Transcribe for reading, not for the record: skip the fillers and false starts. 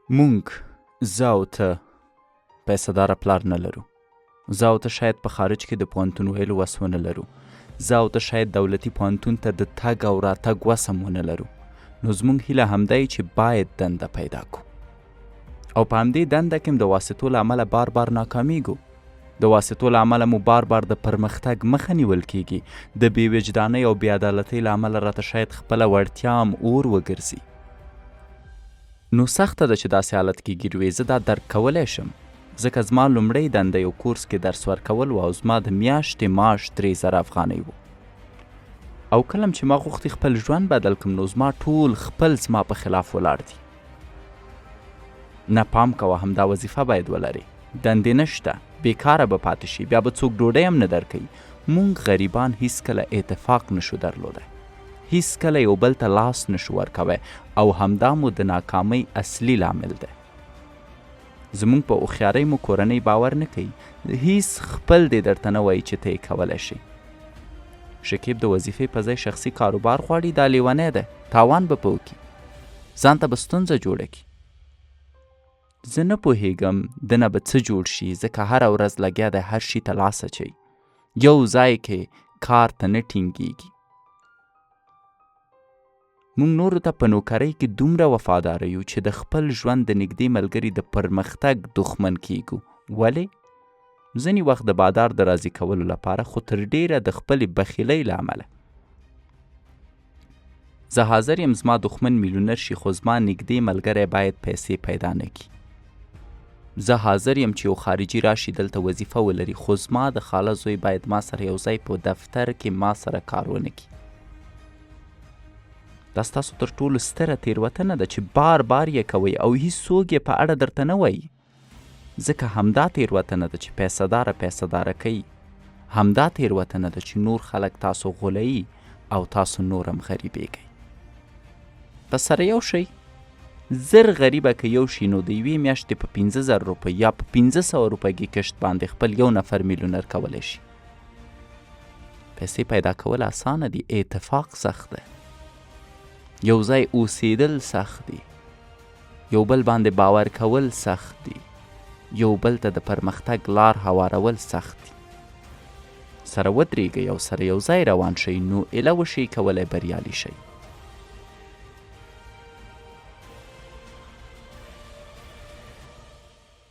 مونږ زه او ته پیسه داره پلار نه لرو. زه او ته شاید په خارج کې د پوهنتون ویلو وس ونه لرو. زه او ته شاید دولتي پوهنتون ته د تګ او راتګ وس هم ونه لرو. نو زموږ هیله همدا چې باید دنده پیدا کو، او په همدې دنده کې هم د واسطو له امله بار بار ناکامیږو. د واسطو له امله مو بار بار د پرمختګ مخه نیول کیږي. د بې وجدانۍ او بې عدالتۍ له امله راته شاید خپله وړتیا هم اور وګرځي. نو سخته ده چې داسې حالت کې ګیر وي. زه دا درک کولی شم، ځکه زما لومړی دنده یو کورس کې درس ورکول و او زما د میاشتې معاش 3000 افغانۍ و. او کله چې ما غوښتي خپل ژوند بدل کړم، نو زما ټول خپل زما په خلاف ولاړ دي. نه پام کوه، همدا وظیفه باید ولري، دندې نشته، بیکاره به پاتې شي، بیا به څوک ډوډۍ هم نه درکوي. مونږ غریبان هیڅکله اتفاق نشو درلودی، هیڅکله یو بل ته لاس نشو ورکوی، او همدا مو د ناکامۍ اصلي لامل دی. زمونږ په هوښیارۍ مو کورنۍ باور نه کوي، هیڅ خپل دی درته نه وایي چې ته یې کولی شي. شکیب د وظیفې په ځای شخصي کاروبار غواړي، دا لیونی دی، تاوان به په وکړي، ځان ته به ستونزه جوړه کړي. زه نه پوهېږم د نه به څه جوړ شي، ځکه هره ورځ لګیا دی هر شي ته لاس اچوي، یو ځای کې کار ته نه ټینګېږي. مونږ نورو ته په نوکرۍ کې دومره وفاداره یو چې د خپل ژوند د نږدې ملګري د پرمختګ دښمن کیږو. ولې؟ ځینې وخت د بادار د راضي کولو لپاره، خو تر ډیره د خپلې بخیلۍ له امله. زه حاضر یم زما دښمن میلیونر شي، خو زما نږدې ملګری باید پیسې پیدا نه کړي. زه حاضر یم چې یو خارجي راشي دلته وظیفه ولري، خو زما د خاله زوی باید ما سره یو ځای په دفتر کې ما سره کار ونه کړي. دا ستاسو تر ټولو ستره تېروتنه ده چې بار بار یې کوئ او هیڅوک یې په اړه درته نه وایي، ځکه همدا تېروتنه ده چې پیسه داره کوي. همدا تېروتنه ده چې نور خلک تاسو غولوي او تاسو نور هم غریبېږئ. په سره یو شئ، زر غریبه که یو شي، نو د یوې میاشتې په 15000 روپۍ یا په 1500 روپۍ کشت باندې خپل یو نفر میلیونر کولی شي. پیسې پیدا کول اسانه دي، اتفاق سخت دی. یو ځای اوسېدل سخت دي، یو بل باندې باور کول سخت دي، یو بل ته د پرمختګ لار هوارول سخت دي. سره ودرېږئ او سره یو ځای روان شئ، نو ایله وشئ کولی بریالي شئ.